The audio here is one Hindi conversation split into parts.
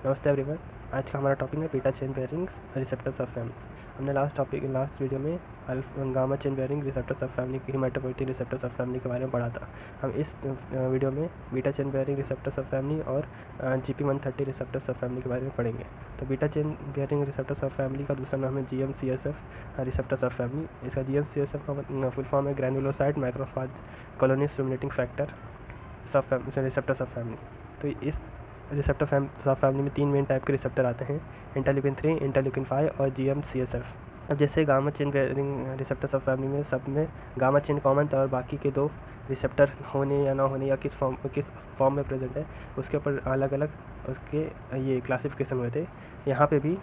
नमस्ते एवरीवन। आज का हमारा टॉपिक है beta chain bearings receptors of family. हमने लास्ट वीडियो में gamma chain bearing receptors of family की हेमाटोपोएटिक रिसेप्टर्स ऑफ फैमिली के बारे में पढ़ा था। हम इस वीडियो में beta chain bearing receptors of family और GP130 रिसेप्टर्स ऑफ फैमिली के बारे में पढ़ेंगे। तो beta chain bearing receptors of family का दूसरा नाम है GM-CSF रिसेप्टर्स ऑफ फैमिली। इसका GM-CSF का फुल फॉर्म है granulocyte macrophage colony stimulating factor receptors of family. तो इस रिसेप्टर फैमिली में 3 मेन टाइप के रिसेप्टर आते हैं, इंटरल्यूकिन 3, इंटरल्यूकिन 5 और GM-CSF। अब जैसे gamma chain bearing receptors of family में सब में गामा चेन कॉमन था और बाकी के 2 रिसेप्टर होने या ना होने या किस फॉर्म में प्रेजेंट है उसके ऊपर अलग अलग उसके ये क्लासिफिकेशन हुए थे। यहाँ पे भी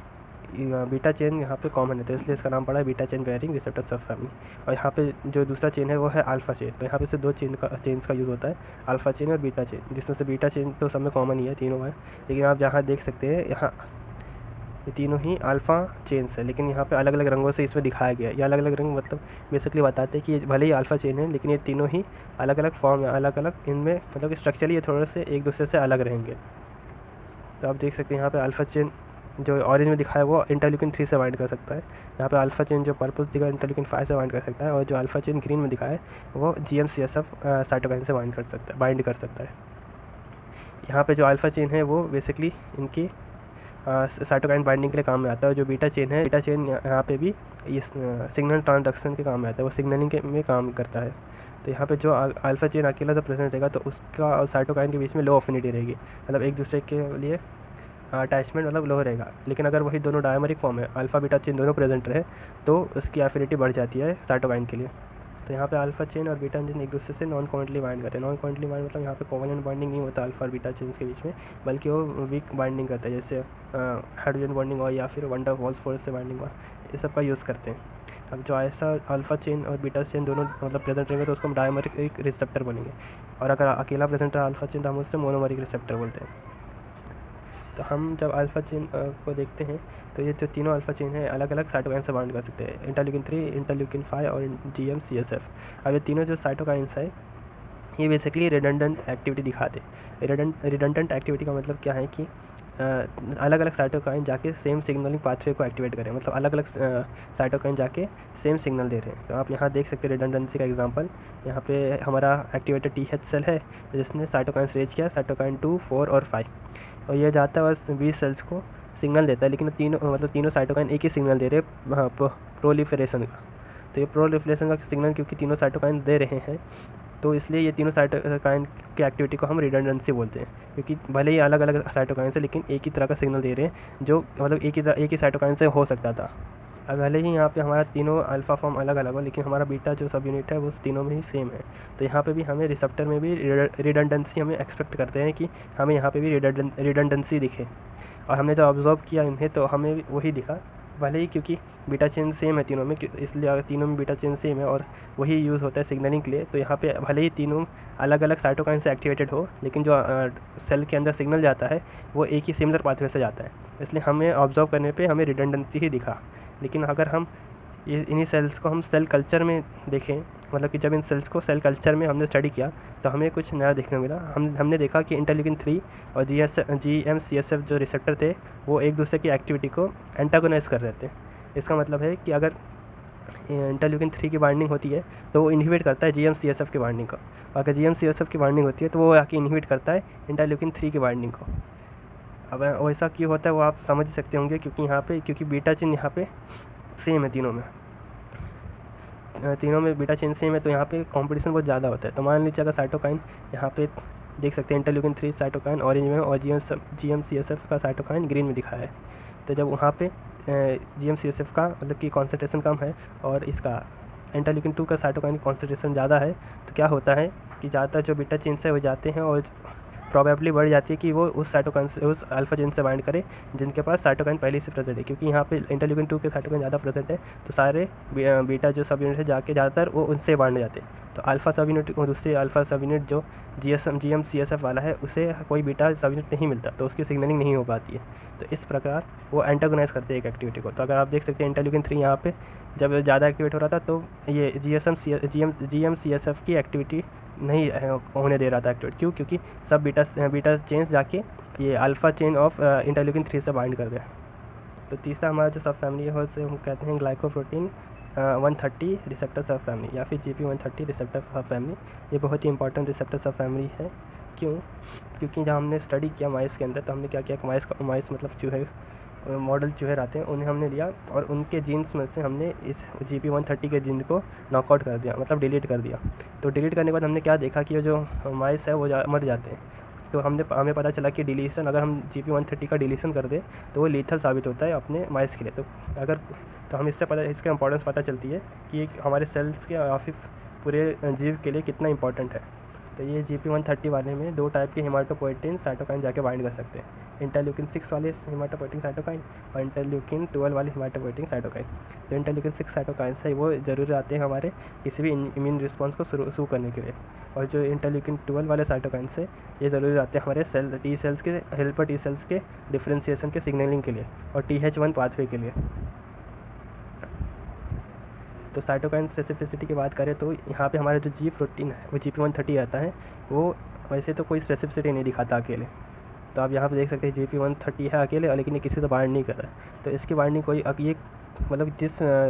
बीटा चेन यहाँ पे कॉमन है, तो इसलिए इसका नाम पड़ा है beta chain bearing receptors of family. और यहाँ पे जो दूसरा चेन है वो है अल्फा चेन। तो यहाँ पे से 2 चेन्स का यूज़ होता है, अल्फा चेन और बीटा चेन, जिसमें से बीटा चेन तो सब में कॉमन ही है, तीनों है। लेकिन आप जहाँ देख सकते हैं यहाँ ये तीनों ही अल्फ़ा चेन्स है, लेकिन यहाँ पे अलग अलग रंगों से इसमें दिखाया गया है। ये अलग अलग रंग मतलब बेसिकली बताते हैं कि ये भले ही अल्फ़ा चेन है लेकिन ये तीनों ही अलग अलग फॉर्म है, अलग अलग इनमें मतलब स्ट्रक्चरली ये थोड़े से एक दूसरे से अलग रहेंगे। तो आप देख सकते हैं यहाँ पे अल्फ़ा चेन जो ऑरेंज में दिखा है वो इंटरल्यूकिन 3 से बाइंड कर सकता है। यहाँ पे अल्फ़ा चेन जो पर्पल दिखा है इंटरल्यूकिन 5 से बाइंड कर सकता है, और जो अल्फ़ा चेन ग्रीन में दिखा है वो GM-CSF साइटोकाइन से बाइंड कर सकता है। यहाँ पे जो अल्फ़ा चेन है वो बेसिकली इनकी साइटोकाइन बाइंडिंग के लिए काम में आता है, और जो बीटा चेन है, बीटा चेन यहाँ पे भी इस सिग्नल ट्रांसडक्शन के काम में आता है, वो सिग्नलिंग में काम करता है। तो यहाँ पे जो अल्फ़ा चेन अकेला जब प्रेजेंट रहेगा तो उसका और साइटोकाइन के बीच में लो अफिनिटी रहेगी, मतलब एक दूसरे के लिए अटैचमेंट मतलब लो रहेगा। लेकिन अगर वही दोनों डायमरिक फॉर्म है, अल्फ़ा बीटा चेन दोनों प्रेजेंट रहे तो उसकी एफिनिटी बढ़ जाती है साइटोकाइन के लिए। तो यहाँ पे अल्फ़ा चेन और बीटा चेन एक दूसरे से नॉन कोवेलेंटली बाइंड करते हैं। नॉन कोवेलेंटली बाइंड मतलब यहाँ पे कोवेलेंट बाइंडिंग नहीं होता अल्फ़ा और बीटा चेन के बीच में, बल्कि वो वीक बाइंडिंग करता है, जैसे हाइड्रोजन बॉन्डिंग हो या फिर वंडर वॉल्स फोर्स से बाइंडिंग हो, ये सब का यूज़ करते हैं। अब जो ऐसा अल्फ़ा चेन और बीटा चेन दोनों मतलब प्रेजेंट रहेंगे तो उसको हम डायमरिक रिसेप्टर बनेंगे, और अगर अकेला प्रेजेंट रहा अल्फ़ा चेन तो हम उससे मोनोमरिक रिसेप्टर बोलते हैं। तो हम जब अल्फ़ा चेन को देखते हैं तो ये जो तीनों अल्फ़ा चेन है अलग अलग साइटोकाइन से बाइंड कर सकते हैं, इंटरल्यूकिन 3, इंटरल्यूकिन 5 और GM-CSF। अब ये तीनों जो साइटोकाइंस है ये बेसिकली रिडंडेंट एक्टिविटी दिखाते हैं। रिडंडेंट एक्टिविटी का मतलब क्या है कि अलग अलग साइटोकाइन जाके सेम सिग्नलिंग पाथवे को एक्टिवेट करें, मतलब अलग अलग साइटोकाइन जाके सेम सिग्नल दे रहे हैं। तो आप यहाँ देख सकते हैं रिडंडेंसी का एग्जांपल। यहाँ पे हमारा एक्टिवेटेड TH सेल है जिसने साइटोकाइंस रेज किया, साइटोकाइन 2, 4 और 5, और ये जाता है बस 20 सेल्स को सिग्नल देता है, लेकिन तीनों साइटोकाइन एक ही सिग्नल दे रहे हैं प्रोलिफरेशन का। तो ये प्रोलिफरेशन का सिग्नल क्योंकि तीनों साइटोकाइन दे रहे हैं तो इसलिए ये तीनों साइटोकाइन की एक्टिविटी को हम रिडंडेंसी बोलते हैं, क्योंकि भले ही अलग अलग साइटोकाइन से लेकिन एक ही तरह का सिग्नल दे रहे हैं, जो मतलब एक ही साइटोकाइन से हो सकता था। अब भले ही यहाँ पे हमारा तीनों अल्फ़ा फॉर्म अलग अलग हो लेकिन हमारा बीटा जो सब यूनिट है वो तीनों में ही सेम है। तो यहाँ पे भी हमें रिसेप्टर में भी रिडंडेंसी हमें एक्सपेक्ट करते हैं कि हमें यहाँ पे भी रिडंडेंसी दिखे, और हमने जब ऑब्जर्व किया इन्हें तो हमें वही दिखा। भले ही क्योंकि बीटा चेन सेम है तीनों में, इसलिए अगर तीनों में बीटा चेन सेम है और वही यूज़ होता है सिग्नलिंग के लिए, तो यहाँ पे भले ही तीनों अलग अलग साइटोकाइन से एक्टिवेटेड हो लेकिन जो सेल के अंदर सिग्नल जाता है वो एक ही सिमिलर पाथवे से जाता है, इसलिए हमें ऑब्जर्व करने पे हमें रिडंडेंसी ही दिखा। लेकिन अगर हम इन्हीं सेल्स को हम सेल कल्चर में देखें, मतलब कि जब इन सेल्स को सेल कल्चर में हमने स्टडी किया तो हमें कुछ नया देखने मिला। हमने देखा कि इंटरल्यूकिन 3 और GM-CSF जो रिसेप्टर थे वो एक दूसरे की एक्टिविटी को एंटागोनाइज कर रहे थे। इसका मतलब है कि अगर इंटरल्यूकिन 3 की बाइंडिंग होती है तो वो इनहिबिट करता है GM-CSF की बाइंडिंग को, और अगर GM-CSF की बाइंडिंग होती है तो वो आके इनहिबिट करता है इंटरल्यूकिन 3 की बाइंडिंग को। अब वैसा क्यों होता है वो आप समझ सकते होंगे, क्योंकि बीटा चेन यहाँ पे सेम है तीनों में बीटा चेन सेम है, तो यहाँ पे कंपटीशन बहुत ज़्यादा होता है। तो मान लीजिए अगर साइटोकाइन यहाँ पे देख सकते हैं इंटरल्यूकिन 3 साइटोकाइन ऑरेंज में और GM-CSF का साइटोकाइन ग्रीन में दिखा है, तो जब वहाँ पे GM-CSF का मतलब कि कॉन्सेंट्रेशन कम है और इसका इंटरल्यूकिन 2 का साइटोकाइन की कॉन्सेंट्रेशन ज़्यादा है, तो क्या होता है कि ज़्यादातर जो बीटा चेन से हो जाते हैं और प्रोबेबली बढ़ जाती है कि वो उस साइटोकाइन से उस अल्फा चेन से बाइंड करे जिनके पास साइटोकाइन पहले से प्रेजेंट है, क्योंकि यहाँ पे इंटरल्यूकिन 2 के साइटोकाइन ज़्यादा प्रेजेंट है, तो सारे बीटा जो सब यूनिट है जाके ज़्यादातर वो उनसे बाइंड जाते हैं। तो अल्फा सब यूनिट और दूसरे अल्फा सब यूनिट जो GM-CSF वाला है उसे कोई बीटा सब यूनिट नहीं मिलता, तो उसकी सिग्नलिंग नहीं हो पाती है। तो इस प्रकार वो एंटागोनाइज करते हैं एक एक्टिविटी को। तो अगर आप देख सकते हैं इंटरल्यूकिन 3 यहाँ पे जब ज़्यादा एक्टिवेट हो रहा था तो ये GM-CSF की एक्टिविटी नहीं होने दे रहा था एक्टिवेट। क्योंकि सब बीटा चेन्स जाके ये अल्फ़ा चेन ऑफ इंटरल्यूकिन 3 से बाइंड कर दे। तो तीसरा हमारा जो सब फैमिली है उसे हम कहते हैं ग्लाइकोप्रोटीन 130 रिसेप्टर सब फैमिली या फिर GP130 रिसेप्टर सब फैमिली। ये बहुत ही इंपॉर्टेंट रिसेप्टर सब फैमिली है। क्यों? क्योंकि जब हमने स्टडी किया माइस के अंदर तो हमने क्या किया, माइस मतलब चूहे, मॉडल चूहे रहते हैं, उन्हें हमने लिया और उनके जीन्स में से हमने इस GP130 के जीन को नॉकआउट कर दिया, मतलब डिलीट कर दिया। तो डिलीट करने के बाद हमने क्या देखा कि जो माइस है वो मर जाते हैं। तो हमें पता चला कि डिलीशन, अगर हम GP130 का डिलीशन कर दें तो वो लीथल साबित होता है अपने माइस के लिए। तो हम इसका इंपॉर्टेंस पता चलती है कि हमारे सेल्स के या फिर पूरे जीव के लिए कितना इंपॉर्टेंट है। तो ये GP130 वाले में 2 टाइप के हेमाटोपोएटिन साइटोकाइन जाके बाइंड कर सकते हैं, इंटरल्यूकिन 6 वाले हेमाटोपोएटिन साइटोकाइन और इंटरल्यूकिन 12 वाले हेमाटोपोएटिन साइटोकाइन। जो इंटरल्यूकिन 6 साइटोकाइन है वो ज़रूरी आते हैं हमारे किसी भी इम्यून रिस्पॉन्स को शुरू करने के लिए, और जो इंटरल्यूकिन 12 वाले साइटोकाइन है ये ज़रूरी आते हैं हमारे टी सेल्स के हेल्पर टी सेल्स के डिफ्रेंसिएशन के सिग्नलिंग के लिए और TH1 पाथवे के लिए। तो साइटोकाइन स्पेसिफिसिटी की बात करें तो यहाँ पे हमारा जो जी प्रोटीन है वो GP130 आता है, वो वैसे तो कोई स्पेसिफिसिटी नहीं दिखाता अकेले। तो आप यहाँ पे देख सकते हैं GP130 है अकेले, लेकिन ये किसी से बाइंड नहीं कर रहा है। तो इसकी बाइंडिंग कोई ये मतलब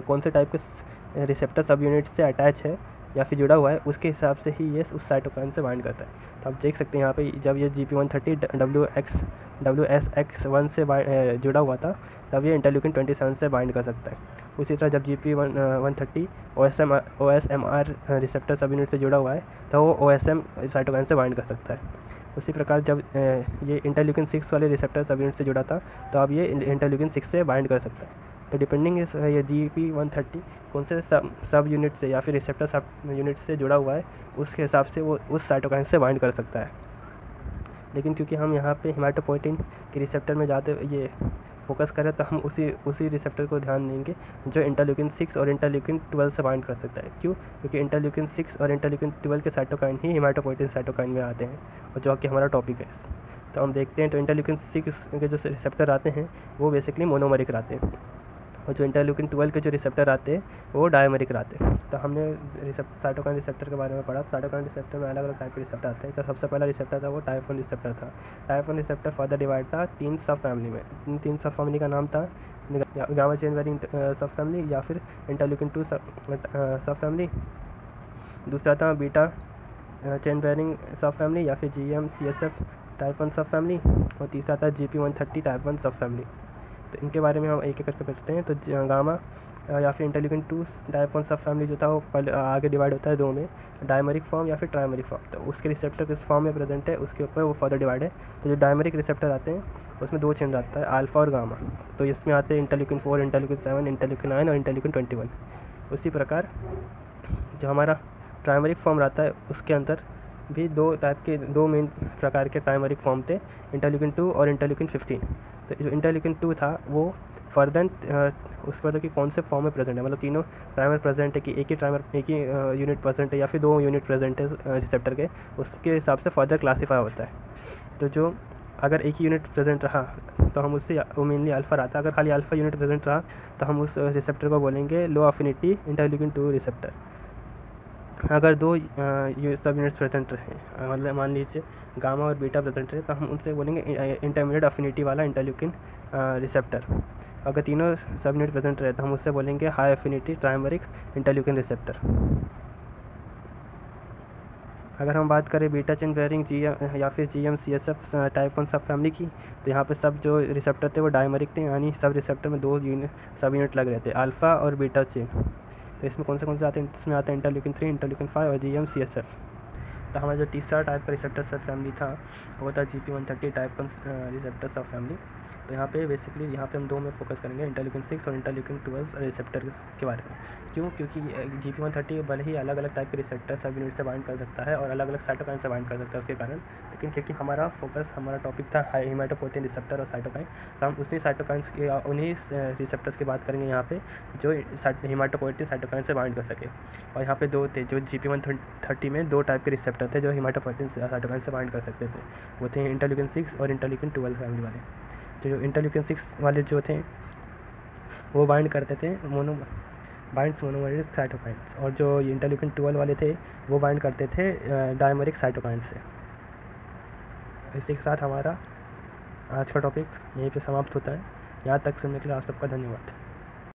कौन से टाइप के रिसेप्टर सब यूनिट से अटैच है या फिर जुड़ा हुआ है उसके हिसाब से ही ये उस साइटोकाइन से बाइंड करता है। तो आप देख सकते हैं यहाँ पे जब ये GP130 WSX1 से जुड़ा हुआ था तब ये इंटरल्यूकिन 27 से बाइंड कर सकता है। उसी तरह जब GP130 OSMR रिसेप्टर सब यूनिट से जुड़ा हुआ है तो वो OSM साइटोकाइन से बाइंड कर सकता है। उसी प्रकार जब ये इंटरल्यूकिन 6 वाले रिसेप्टर सब यूनिट से जुड़ा था तो अब ये इंटरल्यूकिन 6 से बाइंड कर सकता है। तो डिपेंडिंग ये GP130 कौन से सब यूनिट से या फिर रिसेप्टर सब यूनिट से जुड़ा हुआ है उसके हिसाब से वो उस साइटोकाइन से बाइंड कर सकता है। लेकिन क्योंकि हम यहाँ पे हेमाटोपोएटिन के रिसेप्टर में ज़्यादा ये फोकस करें तो हम उसी रिसेप्टर को ध्यान देंगे जो इंटरल्यूकिन 6 और इंटरल्यूकिन 12 से बाइंड कर सकता है। क्यों? क्योंकि इंटरल्यूकिन 6 और इंटरल्यूकिन 12 के साइटोकाइन ही हेमाटोपोएटिन साइटोकाइन में आते हैं और जो कि हमारा टॉपिक है। तो हम देखते हैं तो इंटरल्यूकिन 6 के जो रिसेप्टर आते हैं वो बेसिकली मोनोमरिक रहते हैं और जो इंटरल्यूकिन 12 के जो रिसेप्टर आते हैं वो डायमरिक रहते हैं। तो हमने साइटोकाइन रिसेप्टर के बारे में पढ़ा। साइटोकाइन रिसेप्टर में अलग अलग टाइप के रिसेप्टर आते हैं। तो सबसे पहला रिसेप्टर था वो टाइप 1 रिसेप्टर था। टाइप 1 रिसेप्टर फर्दर डिवाइड था 3 सब फैमिली में। इन 3 सब फैमिली का नाम था गामा चेन वेरिंग सब फैमिली या फिर इंटरल्यूकिन 2 सब फैमिली। दूसरा था बीटा चेन वेरिंग सब फैमिली या फिर GM-CSF टाइप 1 सब फैमिली और तीसरा था GP130 टाइप 1 सब फैमिली। तो इनके बारे में हम एक एक करके पढ़ते हैं। तो गामा या फिर इंटरल्यूकिन 2 टाइप 1 सब फैमिली जो था वो पहले आगे डिवाइड होता है 2 में, डायमरिक फॉर्म या फिर ट्राइमरिक फॉर्म। तो उसके रिसेप्टर किस फॉर्म में प्रेजेंट है उसके ऊपर वो फर्दर डिवाइड है। तो जो डायमरिक रिसेप्टर आते हैं उसमें 2 चेंज आता है, अल्फा और गामा। तो इसमें आते हैं इंटरल्यूकिन 4, इंटरल्यूकिन 7, इंटरल्यूकिन 9 और इंटरल्यूकिन 21। उसी प्रकार जो हमारा ट्राइमरिक फॉर्म रहता है उसके अंदर भी 2 मेन प्रकार के प्राइमरिक फॉर्म थे, इंटरल्यूकिन 2 और इंटरल्यूकिन 15। तो जो इंटरल्यूकिन 2 था वो फर्दर उसके मतलब कि कौन से फॉर्म में प्रेजेंट है, मतलब तीनों प्राइमर प्रेजेंट है कि एक ही यूनिट प्रेजेंट है या फिर 2 यूनिट प्रेजेंट है रिसेप्टर के, उसके हिसाब से फर्दर क्लासीफाई होता है। तो जो अगर एक ही यूनिट प्रेजेंट रहा तो हम उससे वो मेनली अल्फा रहता है। अगर खाली अल्फा यूनिट प्रेजेंट रहा तो हम उस रिसेप्टर को बोलेंगे लो अफिनिटी इंटरल्यूकिन 2 रिसेप्टर। अगर 2 सब यूनिट्स प्रेजेंट रहे, मतलब मान लीजिए गामा और बीटा प्रेजेंट रहे, तो हम उनसे बोलेंगे इंटरमीडिएट अफिनिटी वाला इंटरल्यूकिन रिसेप्टर। अगर तीनों सब यूनिट प्रेजेंट रहे तो हम उससे बोलेंगे हाई अफिनिटी ट्राइमरिक इंटरल्यूकिन रिसेप्टर। अगर हम बात करें बीटा चेन पेयरिंग या फिर GM-CSF टाइप 1 सब फैमिली की, तो यहाँ पे सब जो रिसेप्टर थे वो डायमरिक थे, यानी सब रिसेप्टर में 2 सब यूनिट लग रहे थे, अल्फ़ा और बीटा चेन। तो इसमें कौन से आते हैं? इसमें आता है इंटरल्यूकिन 3, इंटरल्यूकिन 5 और GM-CSF। तो हमारा जो तीसरा टाइप का रिसेप्टर सब फैमिली था वो था GP130 टाइप 1 रिसेप्टर सब फैमिली। तो यहाँ पे बेसिकली हम 2 में फोकस करेंगे, इंटरल्यूकिन 6 और इंटरल्यूकिन 12 रिसेप्टर के बारे में। क्यों? क्योंकि GP130 भले ही अलग अलग टाइप के रिसेप्टर सब यूनिट से बाइंड कर सकता है और अलग अलग साइटोकाइन से बाइंड कर सकता है उसके कारण, लेकिन क्योंकि हमारा टॉपिक था हेमाटोपोएटिन रिसेप्टर और साइटोकाइन, तो हम उसी साइटोकाइंस की उन्हीं रिसेप्टर्स की बात करेंगे यहाँ पे जो हेमाटोपोएटिन साइटोकाइन से बाइंड कर सके। और यहाँ पे 2 थे, जो GP130 में 2 टाइप के रिसेप्टर थे जो हेमाटोपोएटिन साइटोकाइन से बाइंड कर सकते थे, वो थे इंटरल्यूकिन 6 और इंटरल्यूकिन 12 फैमिली वाले। जो इंटरल्यूकिन 6 वाले जो थे वो बाइंड करते थे मोनोमरिक साइटोकाइंस, और जो इंटरल्यूकिन 12 वाले थे वो बाइंड करते थे डायमरिक साइटोकाइंस से। इसी के साथ हमारा आज का टॉपिक यहीं पे समाप्त होता है। यहाँ तक सुनने के लिए आप सबका धन्यवाद।